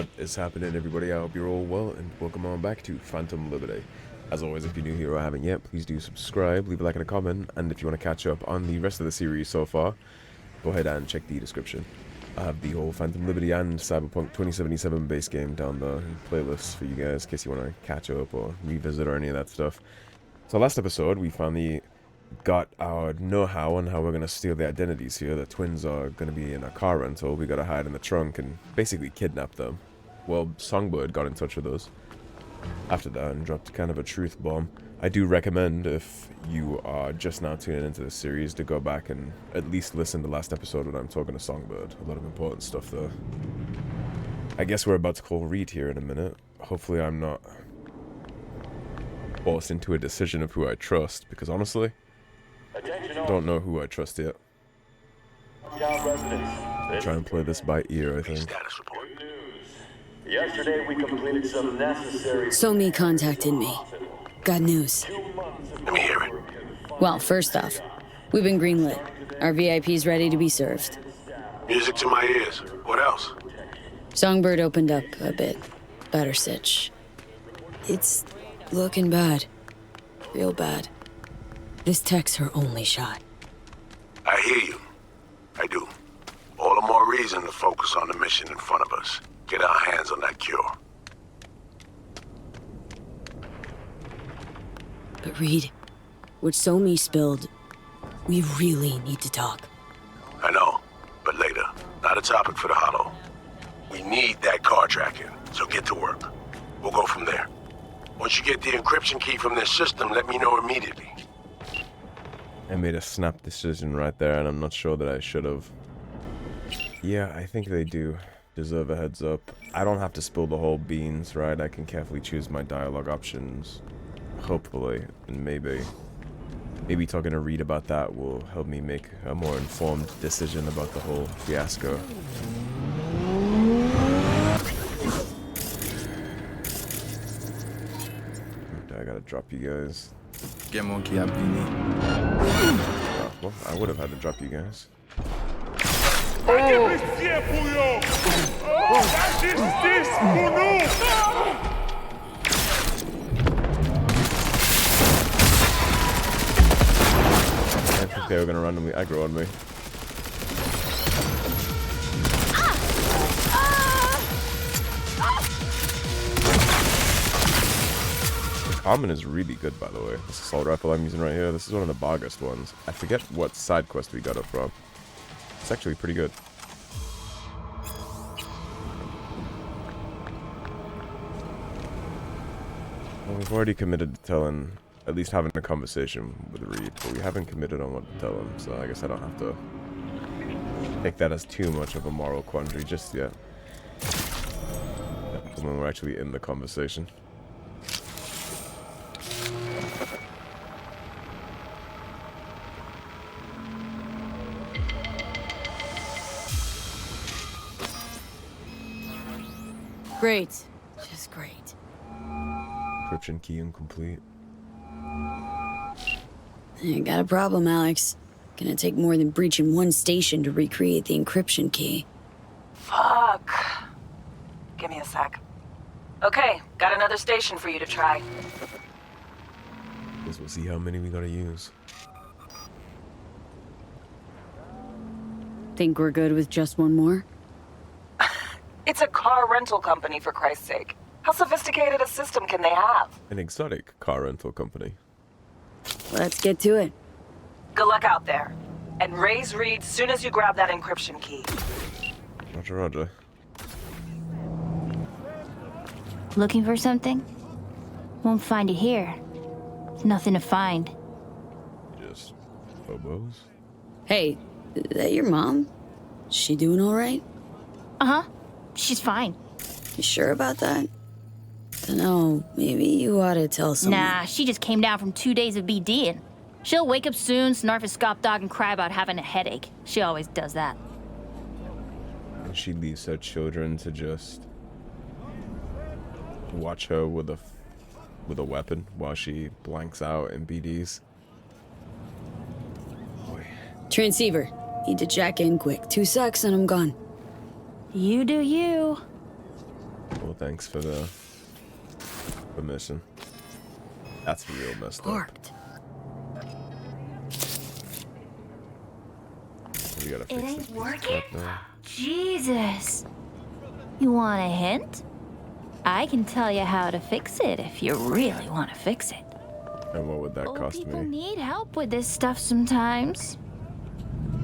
What is happening, everybody? I hope you're all well, and welcome on back to Phantom Liberty. As always, if you're new here or haven't yet, please do subscribe, leave a like and a comment, and if you want to catch up on the rest of the series so far, go ahead and check the description. I have the whole Phantom Liberty and Cyberpunk 2077 base game down the playlist for you guys, in case you want to catch up or revisit or any of that stuff. So last episode, we finally got our know-how on how we're going to steal the identities here. The twins are going to be in a car rental. We got to hide in the trunk and basically kidnap them. Well, Songbird got in touch with us after that and dropped kind of a truth bomb. I do recommend, if you are just now tuning into the series, to go back and at least listen to last episode when I'm talking to Songbird. A lot of important stuff there. I guess we're about to call Reed here in a minute. Hopefully I'm not forced into a decision of who I trust, because honestly, I don't know who I trust yet. I'll try and play this by ear, I think. Yesterday we completed some necessary... Somi contacted me. Got news. Let me hear it. Well, first off, we've been greenlit. Our VIP's ready to be served. Music to my ears. What else? Songbird opened up a bit. About her sitch. It's looking bad. Real bad. This tech's her only shot. I hear you. I do. All the more reason to focus on the mission in front of us. Get our hands on that cure. But Reed, what Somi spilled, we really need to talk. I know, but later. Not a topic for the Hollow. We need that car tracking, so get to work. We'll go from there. Once you get the encryption key from their system, let me know immediately. I made a snap decision right there, and I'm not sure that I should have. Yeah, I think they do deserve a heads up. I don't have to spill the whole beans, right? I can carefully choose my dialogue options. Hopefully, and maybe talking to Reed about that will help me make a more informed decision about the whole fiasco. I gotta drop you guys. Oh, Well, I would have had to drop you guys. I think they were gonna run me, aggro on me. The common is really good, by the way. This assault rifle I'm using right here, this is one of the boggest ones. I forget what side quest we got it from. It's actually pretty good. Well, we've already committed to telling, at least having a conversation with Reed, but we haven't committed on what to tell him, so I guess I don't have to take that as too much of a moral quandary just yet. When we're actually in the conversation. Great. Just great. Encryption key incomplete. You got a problem, Alex. Gonna take more than breaching one station to recreate the encryption key. Fuck. Give me a sec. Okay, got another station for you to try. Guess we'll see how many we gotta use. Think we're good with just one more? It's a car rental company, for Christ's sake. How sophisticated a system can they have? An exotic car rental company. Let's get to it. Good luck out there. And raise Reed soon as you grab that encryption key. Roger, roger. Looking for something? Won't find it here. There's nothing to find. Just hobos? Hey, is that your mom? She doing all right? Uh-huh. She's fine. You sure about that? Dunno, maybe you ought to tell someone. Nah, she just came down from 2 days of BDing. She'll wake up soon, snarf a scop dog, and cry about having a headache. She always does that. And she leaves her children to just watch her with a weapon while she blanks out in BDs. Boy. Transceiver. Need to jack in quick. 2 secs and I'm gone. You do you. Well, thanks for the permission. That's real messed up. Parked. We gotta It fix ain't this piece of working? crap now. Jesus. You want a hint? I can tell you how to fix it if you really want to fix it. And what would that Old cost people me? need help with this stuff sometimes.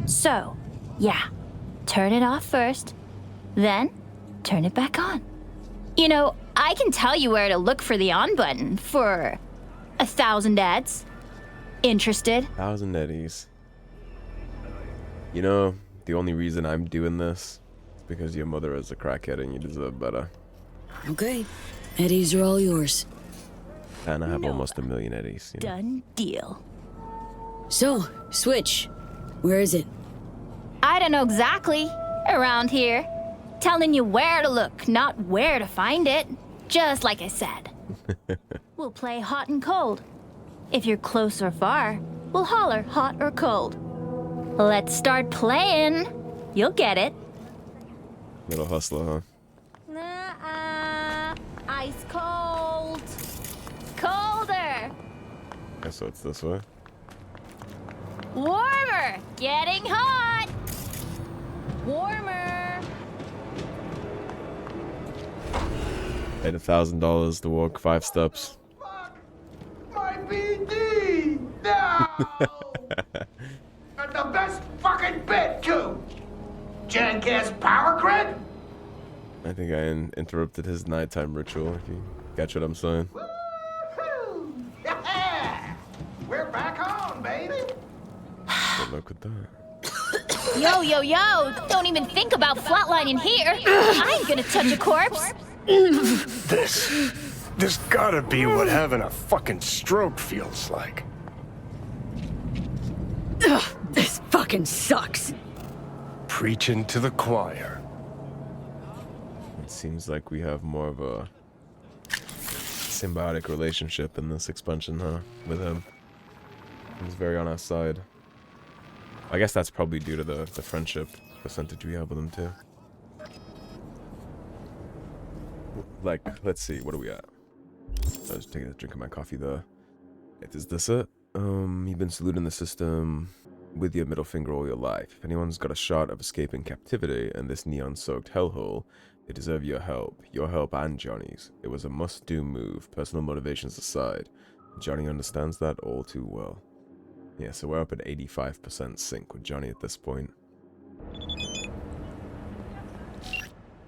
So, yeah, turn it off first, then turn it back on. You know, I can tell you where to look for the on button for 1,000 ads. Interested? 1,000 eddies. You know, the only reason I'm doing this is because your mother is a crackhead and you deserve better. Okay. Eddies are all yours. And I have No. almost 1,000,000 eddies. You know? Done deal. So, Switch. Where is it? I don't know exactly. Around here. Telling you where to look, not where to find it. Just like I said. We'll play hot and cold. If you're close or far, we'll holler hot or cold. Let's start playing. You'll get it. Little hustler, huh? Nuh-uh. Ice cold. Colder. Guess so it's this way. Warmer. Getting hot. Warmer. Paid $1,000 to walk 5 steps. My BD! No! And the best fucking bit, too! Jackass power grid? I think I interrupted his nighttime ritual, if you catch what I'm saying. Woo-hoo! Yeah! We're back on, baby! Good luck with that. Yo, yo, yo. Don't even think about flatlining here. I ain't gonna touch a corpse. This gotta be what having a fucking stroke feels like. Ugh, this fucking sucks. Preaching to the choir. It seems like we have more of a symbiotic relationship in this expansion, huh? With him. He's very on our side. I guess that's probably due to the friendship percentage we have with him, too. Like, let's see, what are we at? I was taking a drink of my coffee there. Is this it? You've been saluting the system with your middle finger all your life. If anyone's got a shot of escaping captivity in this neon-soaked hellhole, they deserve your help and Johnny's. It was a must-do move, personal motivations aside. Johnny understands that all too well. Yeah, so we're up at 85% sync with Johnny at this point.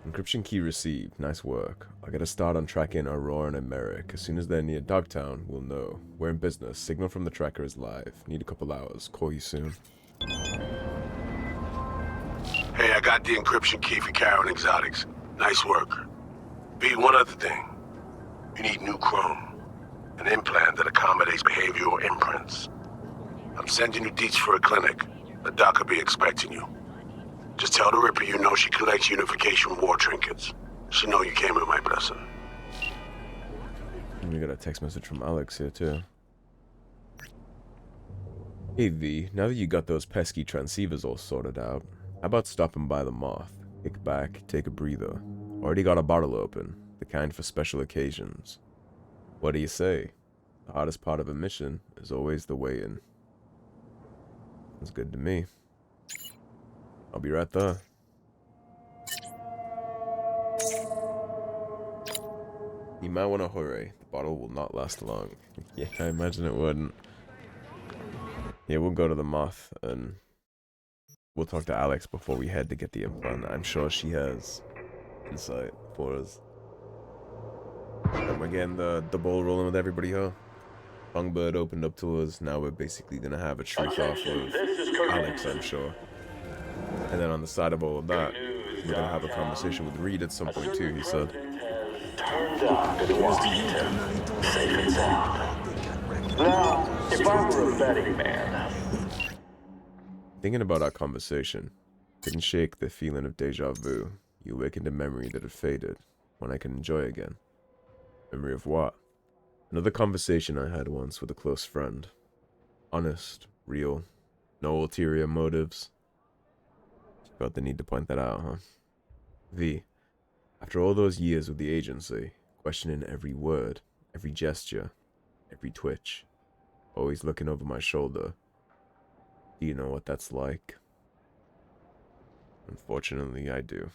Encryption key received. Nice work. I'll get a start on tracking Aurora and Merrick. As soon as they're near Dogtown, we'll know. We're in business. Signal from the tracker is live. Need a couple hours. Call you soon. Hey, I got the encryption key for Karen Exotics. Nice work. B, one other thing. You need new chrome. An implant that accommodates behavioral imprints. I'm sending you deets for a clinic. The doc will be expecting you. Just tell the Ripper you know she collects unification war trinkets. She know you came with my blessing. And we got a text message from Alex here too. Hey V, now that you got those pesky transceivers all sorted out, how about stopping by the Moth? Kick back, take a breather. Already got a bottle open, the kind for special occasions. What do you say? The hardest part of a mission is always the way in. Sounds good to me. I'll be right there. You might want to hurry. The bottle will not last long. Yeah, I imagine it wouldn't. Yeah, we'll go to the Moth and we'll talk to Alex before we head to get the implant. I'm sure she has insight for us. And we're getting the ball rolling with everybody, huh? Songbird opened up to us. Now we're basically gonna have a truth off of Alex, I'm sure. And then on the side of all of that, we're gonna have a conversation with Reed at some point too, he said. Turned on to Washington, safe and sound. Now, if I were a betting man, Thinking about our conversation, couldn't shake the feeling of deja vu. You awakened a memory that had faded, one I can enjoy again. Memory of what? Another conversation I had once with a close friend. Honest, real, no ulterior motives. Felt the need to point that out, huh? V, After all those years with the agency, questioning every word, every gesture, every twitch, always looking over my shoulder, do you know what that's like? Unfortunately, I do.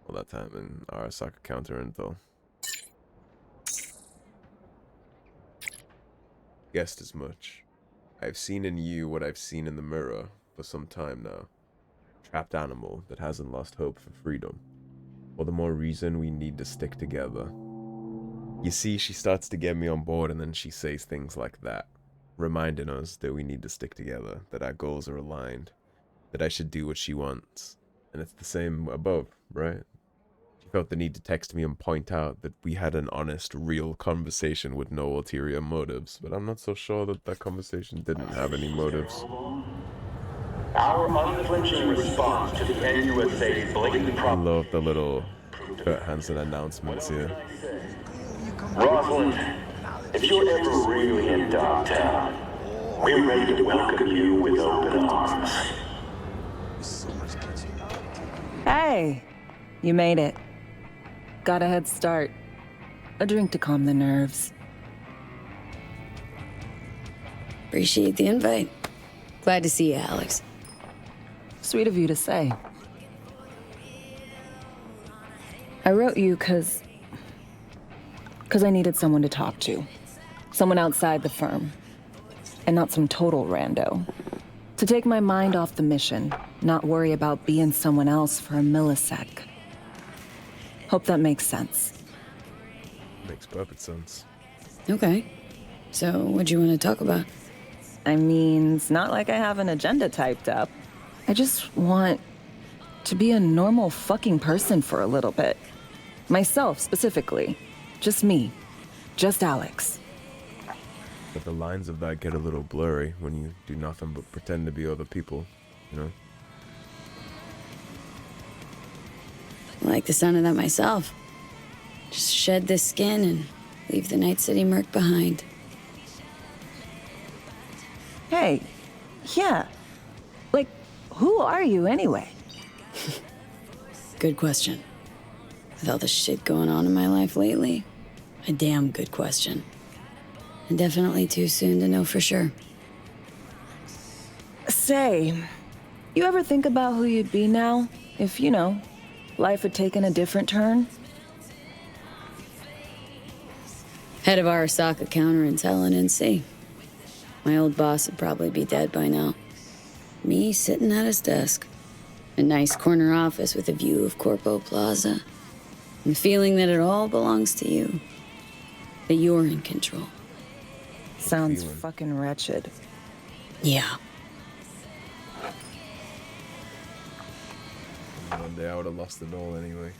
All that time in Arasaka counter intel. Guessed as much. I've seen in you what I've seen in the mirror for some time now. Trapped animal that hasn't lost hope for freedom. All the more reason we need to stick together. You see, she starts to get me on board and then she says things like that, reminding us that we need to stick together, that our goals are aligned, that I should do what she wants. And it's the same above, right? She felt the need to text me and point out that we had an honest, real conversation with no ulterior motives, but I'm not so sure that that conversation didn't have any motives. Our unflinching response to the NUSA's blatant I love the little Kurt Hansen announcements here. Rosalind, if you're ever really in Dogtown, we're ready to welcome you with open arms. Hey, you made it. Got a head start. A drink to calm the nerves. Appreciate the invite. Glad to see you, Alex. Sweet of you to say. I wrote you because I needed someone to talk to. Someone outside the firm. And not some total rando. To take my mind off the mission, not worry about being someone else for a millisec. Hope that makes sense. Makes perfect sense. Okay. So, what do you want to talk about? I mean, it's not like I have an agenda typed up. I just want to be a normal fucking person for a little bit. Myself, specifically. Just me. Just Alex. But the lines of that get a little blurry when you do nothing but pretend to be other people, you know? I like the sound of that myself. Just shed this skin and leave the Night City murk behind. Hey, yeah. Like, who are you anyway? Good question. With all the shit going on in my life lately, a damn good question. And definitely too soon to know for sure. Say, you ever think about who you'd be now if, you know, life had taken a different turn? Head of Arasaka counter intel and NC. My old boss would probably be dead by now. Me sitting at his desk. A nice corner office with a view of Corpo Plaza. And the feeling that it all belongs to you. That you're in control. Sounds feeling? fucking wretched. Yeah. One day I would have lost it all anyway.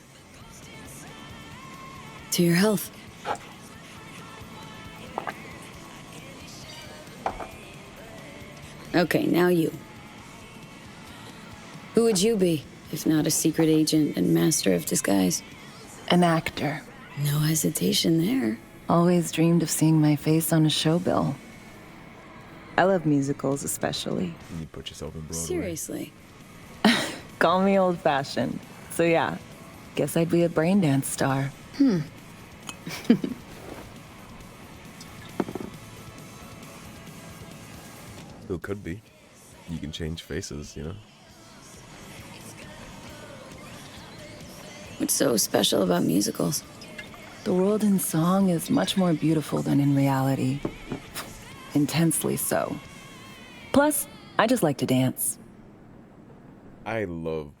To your health. Okay, now you. Who would you be, if not a secret agent and master of disguise? An actor. No hesitation there. Always dreamed of seeing my face on a show bill. I love musicals especially. And you put yourself in Broadway. Seriously. Call me old-fashioned. So yeah, guess I'd be a brain dance star. Still could be. You can change faces, you know? What's so special about musicals? The world in song is much more beautiful than in reality. Intensely so. Plus, I just like to dance. I love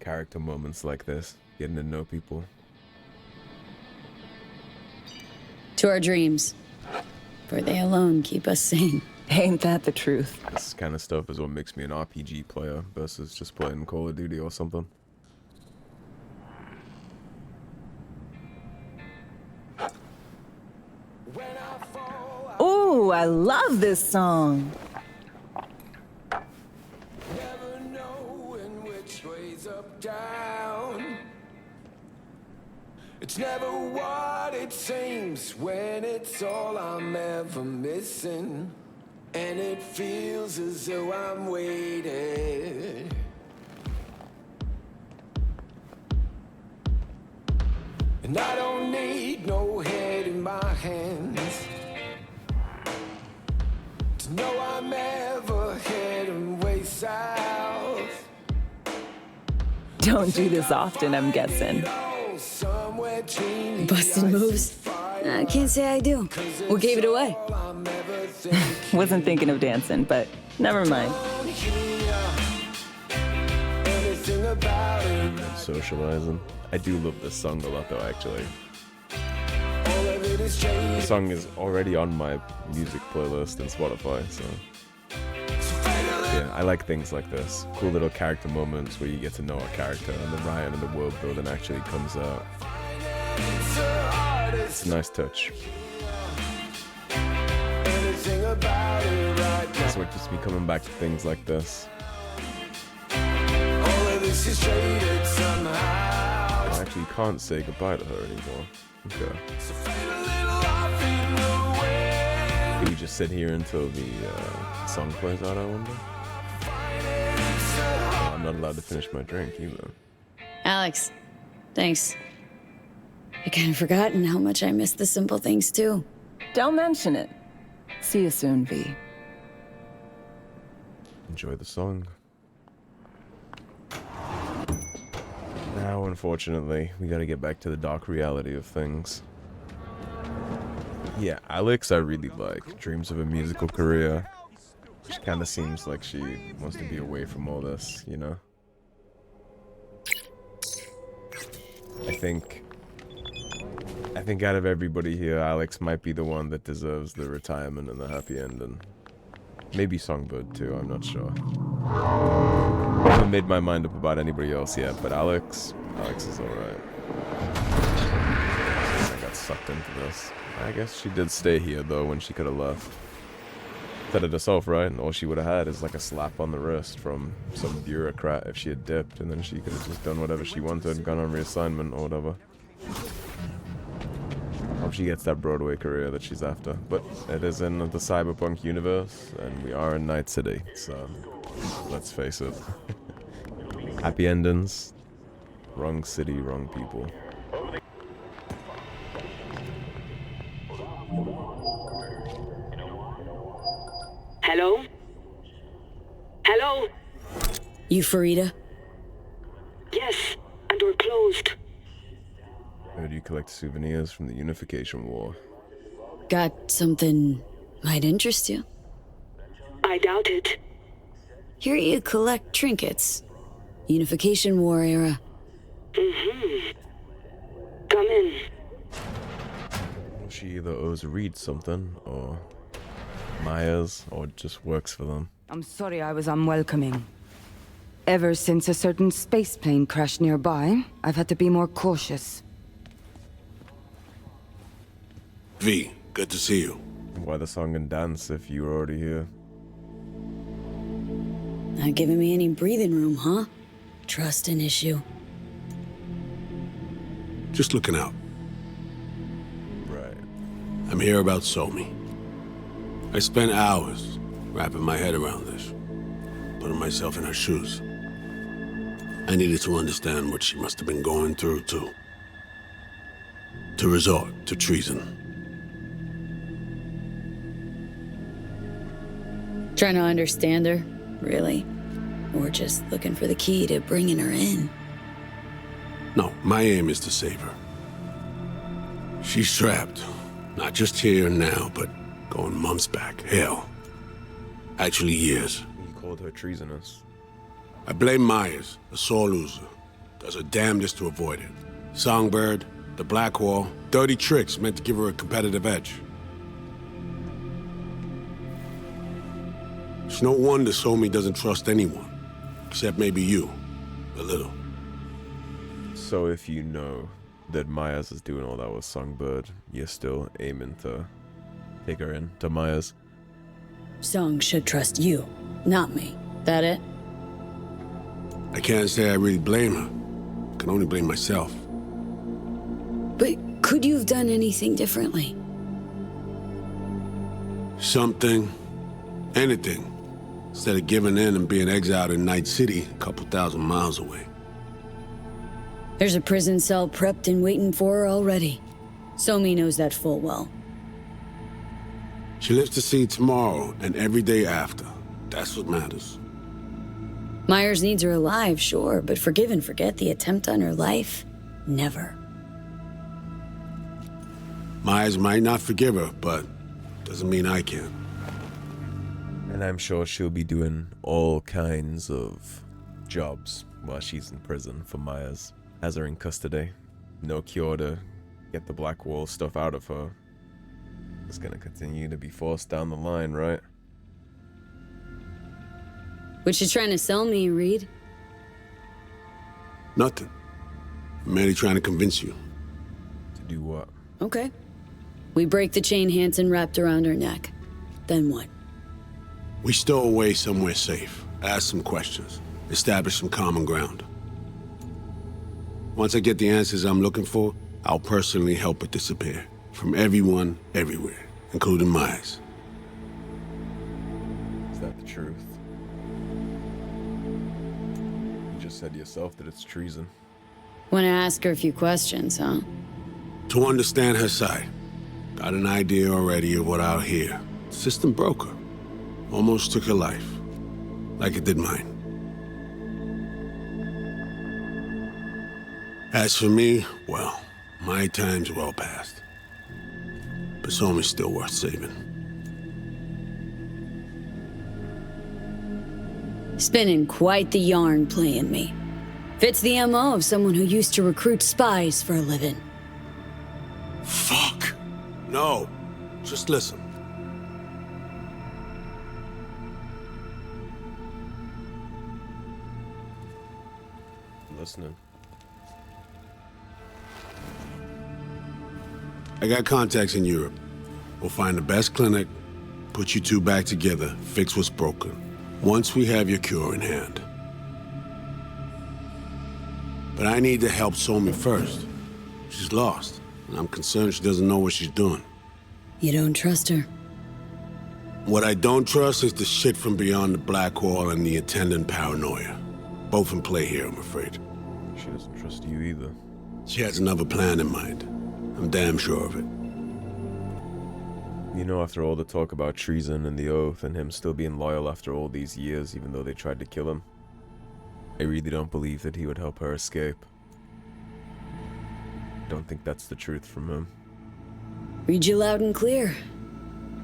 character moments like this. Getting to know people. To our dreams. For they alone keep us sane. Ain't that the truth? This kind of stuff is what makes me an RPG player versus just playing Call of Duty or something. Ooh, I love this song. Never knowing which way's up, down. It's never what it seems when it's all I'm ever missing. And it feels as though I'm waiting. And I don't need no head in my hands to know I'm ever heading way south. Don't do this often, I'm guessing. Busted moves? I can't say I do. What gave it away? Wasn't thinking of dancing, but never mind. Socializing. I do love this song a lot though, actually. The song is already on my music playlist in Spotify, so yeah, I like things like this. Cool little character moments where you get to know a character and the Ryan and the world building actually comes out. It's a nice touch. That's what keeps me coming back to things like this. I actually can't say goodbye to her anymore. Okay. Do we just sit here until the song plays out, I wonder? Oh, I'm not allowed to finish my drink either. Alex, thanks. I kind of forgotten how much I miss the simple things too. Don't mention it. See you soon, V. Enjoy the song. Now, unfortunately, we gotta get back to the dark reality of things. Yeah, Alex I really like. Dreams of a musical career. She kinda seems like she wants to be away from all this, you know? I think out of everybody here, Alex might be the one that deserves the retirement and the happy ending. Maybe Songbird too, I'm not sure. I haven't made my mind up about anybody else yet, but Alex is alright. I got sucked into this. I guess she did stay here though when she could have left. Said it herself, right? And all she would have had is like a slap on the wrist from some bureaucrat if she had dipped, and then she could have just done whatever she wanted and gone on reassignment or whatever. Hope she gets that Broadway career that she's after. But it is in the cyberpunk universe, and we are in Night City, so let's face it. Happy endings, wrong city, wrong people. Hello? Hello? You Farida? Yes, and we're closed. Heard you collect souvenirs from the Unification War. Got something might interest you? I doubt it. Hear you collect trinkets. Unification War era. Mm-hmm. Come in. She either owes Reed something, or Myers, or just works for them. I'm sorry I was unwelcoming. Ever since a certain space plane crashed nearby, I've had to be more cautious. V, good to see you. Why the song and dance if you were already here? Not giving me any breathing room, huh? Trust an issue. Just looking out. Right. I'm here about Somi. I spent hours wrapping my head around this, putting myself in her shoes. I needed to understand what she must have been going through, too. To resort to treason. Trying to understand her, really? Or just looking for the key to bringing her in? No, my aim is to save her. She's trapped. Not just here and now, but going months back. Hell. Actually years. You called her treasonous. I blame Myers, a sore loser. Does her damnedest to avoid it. Songbird, the Black Wall, dirty tricks meant to give her a competitive edge. It's no wonder Somi doesn't trust anyone. Except maybe you. A little. So if you know that Myers is doing all that with Songbird, you're still aiming to take her in to Myers? Song should trust you, not me. That it? I can't say I really blame her. I can only blame myself. But could you have done anything differently? Something. Anything. Instead of giving in and being exiled in Night City, a couple thousand miles away. There's a prison cell prepped and waiting for her already. Somi knows that full well. She lives to see tomorrow and every day after. That's what matters. Myers needs her alive, sure, but forgive and forget the attempt on her life? Never. Myers might not forgive her, but doesn't mean I can. And I'm sure she'll be doing all kinds of jobs while she's in prison for Myers. Has her in custody. No cure to get the Blackwall stuff out of her. It's gonna continue to be forced down the line, right? What you trying to sell me, Reed? Nothing. I'm merely trying to convince you. To do what? Okay. We break the chain Hansen wrapped around her neck. Then what? We stow away somewhere safe. Ask some questions. Establish some common ground. Once I get the answers I'm looking for, I'll personally help it disappear. From everyone, everywhere, including Myers. Is that the truth? You just said yourself that it's treason. Want to ask her a few questions, huh? To understand her side. Got an idea already of what I'll hear. System broke her. Almost took her life. Like it did mine. As for me, well, my time's well past. But Somi's still worth saving. Spinning quite the yarn playing me. Fits the MO of someone who used to recruit spies for a living. Fuck! No. Just listen. Listening. I got contacts in Europe. We'll find the best clinic, put you two back together, fix what's broken. Once we have your cure in hand. But I need to help Somi first. She's lost, and I'm concerned she doesn't know what she's doing. You don't trust her? What I don't trust is the shit from beyond the Blackwall and the attendant paranoia. Both in play here, I'm afraid. She doesn't trust you either. She has another plan in mind. I'm damn sure of it. You know, after all the talk about treason and the oath and him still being loyal after all these years, even though they tried to kill him, I really don't believe that he would help her escape. Don't think that's the truth from him. Read you loud and clear.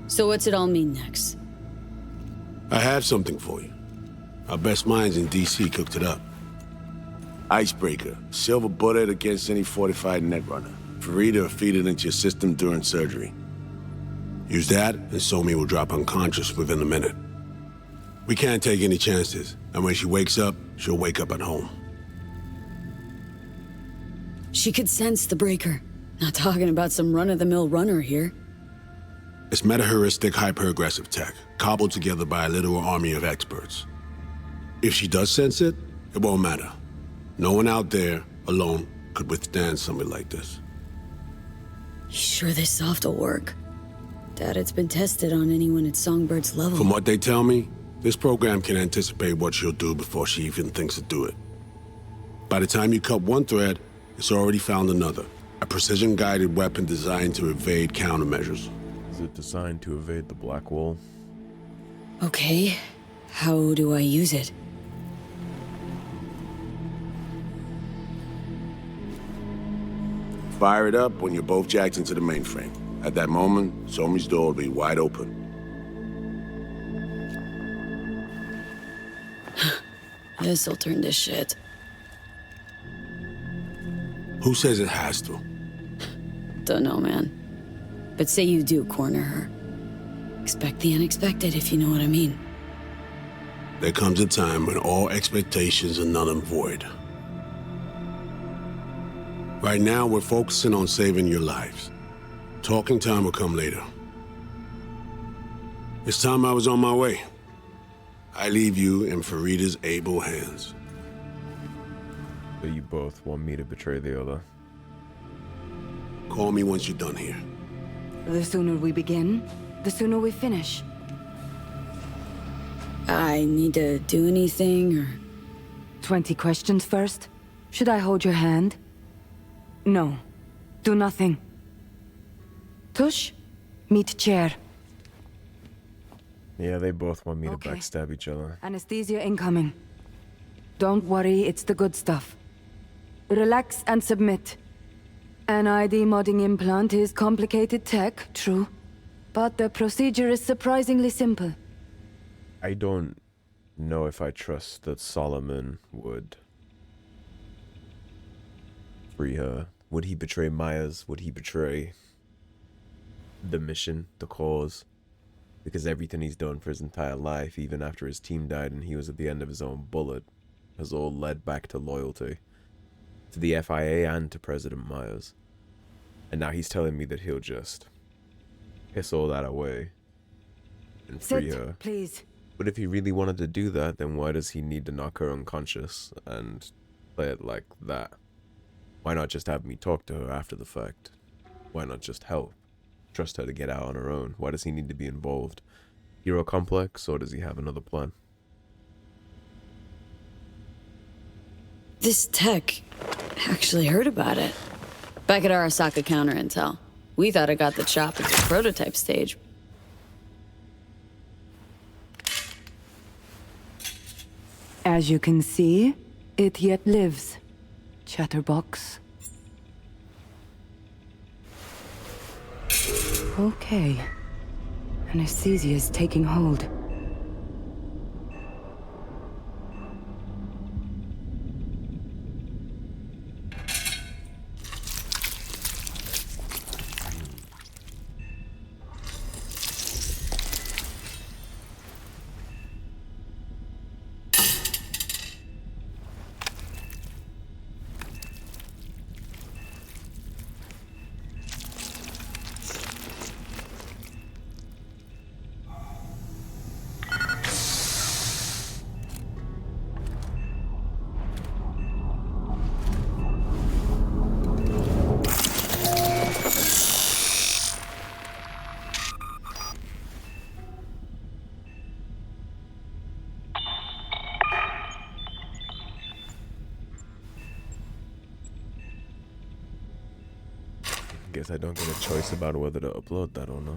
So what's it all mean next? I have something for you. Our best minds in DC cooked it up. Icebreaker. Silver bullet against any fortified netrunner. Farida will feed it into your system during surgery. Use that, and Somi will drop unconscious within a minute. We can't take any chances, and when she wakes up, she'll wake up at home. She could sense the breaker. Not talking about some run-of-the-mill runner here. It's meta-heuristic, hyper-aggressive tech, cobbled together by a literal army of experts. If she does sense it, it won't matter. No one out there, alone, could withstand something like this. You sure this soft will work? Doubt it's been tested on anyone at Songbird's level. From what they tell me, this program can anticipate what she'll do before she even thinks to do it. By the time you cut one thread, it's already found another. A precision-guided weapon designed to evade countermeasures. Is it designed to evade the Blackwall? Okay. How do I use it? Fire it up when you're both jacked into the mainframe. At that moment, Somi's door will be wide open. This'll turn to shit. Who says it has to? Don't know, man. But say you do corner her. Expect the unexpected, if you know what I mean. There comes a time when all expectations are null and void. Right now, we're focusing on saving your lives. Talking time will come later. It's time I was on my way. I leave you in Farida's able hands. So you both want me to betray the other? Call me once you're done here. The sooner we begin, the sooner we finish. I need to do anything, or... 20 questions first? Should I hold your hand? No. Do nothing. Tush, meet chair. Yeah, they both want me to Okay. backstab each other. Anesthesia incoming. Don't worry, it's the good stuff. Relax and submit. An ID modding implant is complicated tech, true. But the procedure is surprisingly simple. I don't know if I trust that Solomon would free her. Would he betray Myers? Would he betray the mission, the cause? Because everything he's done for his entire life, even after his team died and he was at the end of his own bullet, has all led back to loyalty. To the FIA and to President Myers. And now he's telling me that he'll just piss all that away and free Sit, her. please. But if he really wanted to do that, then why does he need to knock her unconscious and play it like that? Why not just have me talk to her after the fact? Why not just help? Trust her to get out on her own? Why does he need to be involved? Hero complex, or does he have another plan? This tech actually heard about it. Back at Arasaka Counter Intel. We thought it got the chop at the prototype stage. As you can see, it yet lives. Chatterbox. Okay. Anesthesia is taking hold. Guess I don't get a choice about whether to upload that or not.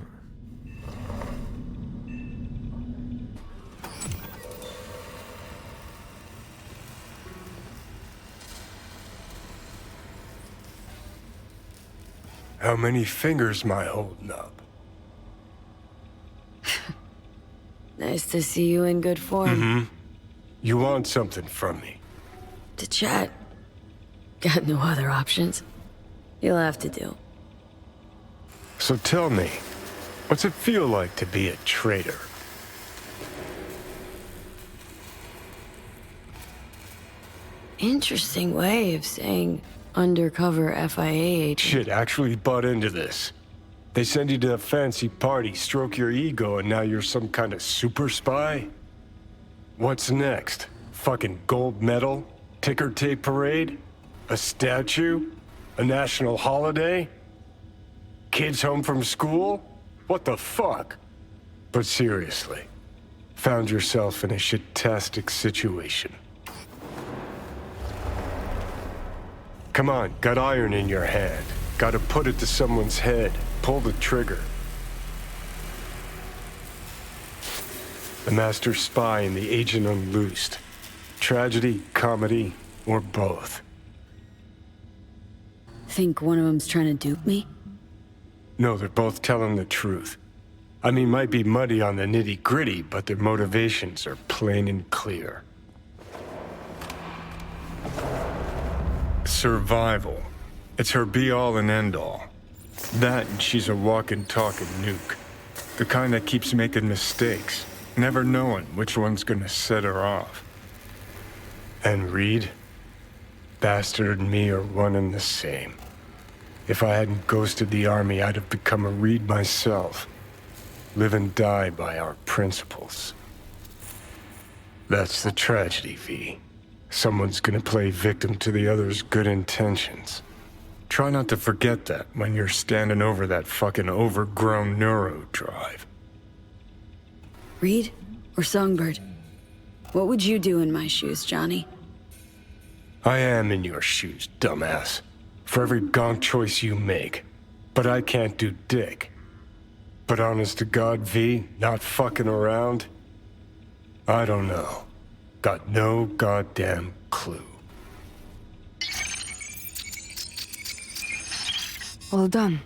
How many fingers am I holding up? Nice to see you in good form. You want something from me? To chat. Got no other options. You'll have to do. So tell me, what's it feel like to be a traitor? Interesting way of saying undercover FIA agent. Shit, actually butt into this. They send you to a fancy party, stroke your ego, and now you're some kind of super spy? What's next? Fucking gold medal? Ticker tape parade? A statue? A national holiday? Kids home from school? What the fuck? But seriously, found yourself in a shit-tastic situation. Come on, got iron in your hand. Gotta put it to someone's head. Pull the trigger. The master spy and the agent unloosed. Tragedy, comedy, or both. Think one of them's trying to dupe me? No, they're both telling the truth. I mean, might be muddy on the nitty-gritty, but their motivations are plain and clear. Survival. It's her be-all and end-all. That and she's a walking, talking nuke. The kind that keeps making mistakes, never knowing which one's gonna set her off. And Reed? Bastard and me are one and the same. If I hadn't ghosted the army, I'd have become a Reed myself. Live and die by our principles. That's the tragedy, V. Someone's gonna play victim to the other's good intentions. Try not to forget that when you're standing over that fucking overgrown neuro drive. Reed or Songbird? What would you do in my shoes, Johnny? I am in your shoes, dumbass. for every gonk choice you make. But I can't do dick. But honest to God, V, not fucking around? I don't know. Got no goddamn clue. All done.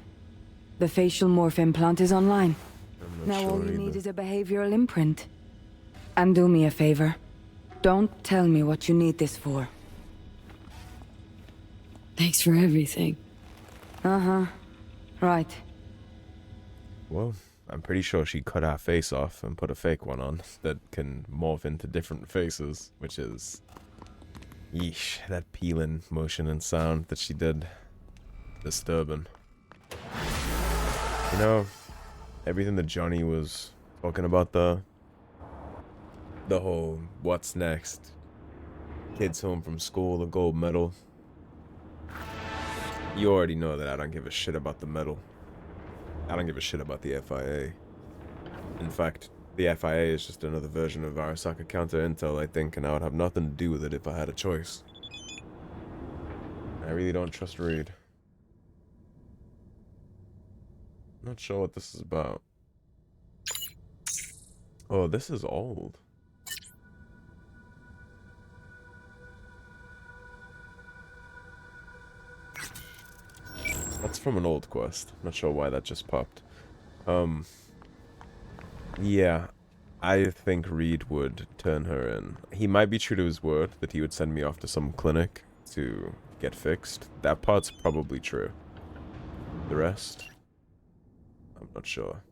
The facial morph implant is online. Now sure all you need either. is a behavioral imprint. And do me a favor. Don't tell me what you need this for. Thanks for everything. Uh-huh. Right. Well, I'm pretty sure she cut our face off and put a fake one on that can morph into different faces, which is... Yeesh, that peeling motion and sound that she did. Disturbing. You know, everything that Johnny was talking about the whole what's next, kids home from school, a gold medal. You already know that I don't give a shit about the medal. I don't give a shit about the FIA. In fact, the FIA is just another version of Arasaka counter intel, I think, and I would have nothing to do with it if I had a choice. I really don't trust Reed. Not sure what this is about. Oh, this is old. That's from an old quest. Not sure why that just popped. Yeah, I think Reed would turn her in. He might be true to his word that he would send me off to some clinic to get fixed. That part's probably true. The rest? I'm not sure.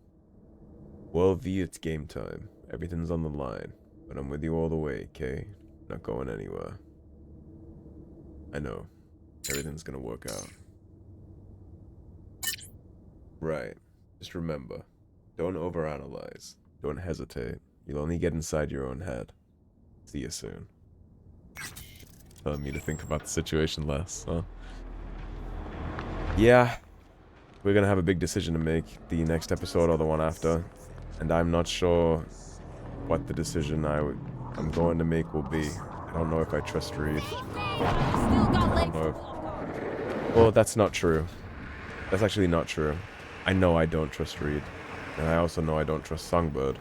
Well, V, it's game time. Everything's on the line. But I'm with you all the way, Kay. Not going anywhere. I know. Everything's gonna work out. Right. Just remember. Don't overanalyze. Don't hesitate. You'll only get inside your own head. See you soon. Telling me to think about the situation less, huh? Yeah. We're gonna have a big decision to make, the next episode or the one after, and I'm not sure what the decision I'm going to make will be. I don't know if I trust Reed. I don't know if... Well, that's not true. That's actually not true. I know I don't trust Reed, and I also know I don't trust Songbird.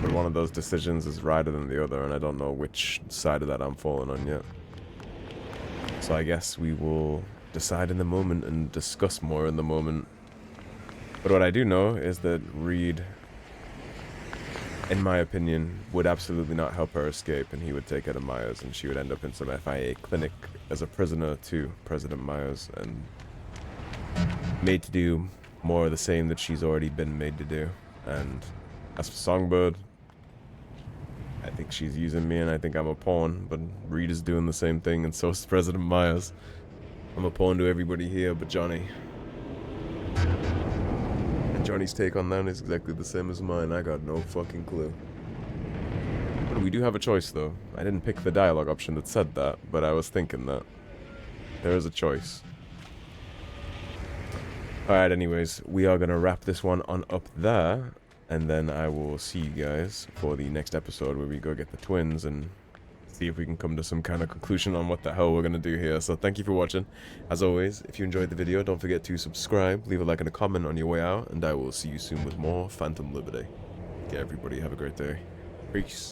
But one of those decisions is righter than the other, and I don't know which side of that I'm falling on yet. So I guess we will decide in the moment and discuss more in the moment. But what I do know is that Reed, in my opinion, would absolutely not help her escape, and he would take her to Myers, and she would end up in some FIA clinic as a prisoner to President Myers, and made to do more of the same that she's already been made to do. And as for Songbird, I think she's using me, and I think I'm a pawn, but Reed is doing the same thing, and so is President Myers. I'm a pawn to everybody here but Johnny. And Johnny's take on that is exactly the same as mine. I got no fucking clue. But we do have a choice, though. I didn't pick the dialogue option that said that, but I was thinking that. There is a choice. Alright, anyways, we are going to wrap this one on up there, and then I will see you guys for the next episode where we go get the twins and see if we can come to some kind of conclusion on what the hell we're going to do here. So thank you for watching. As always, if you enjoyed the video, don't forget to subscribe, leave a like and a comment on your way out, and I will see you soon with more Phantom Liberty. Okay, everybody, have a great day. Peace.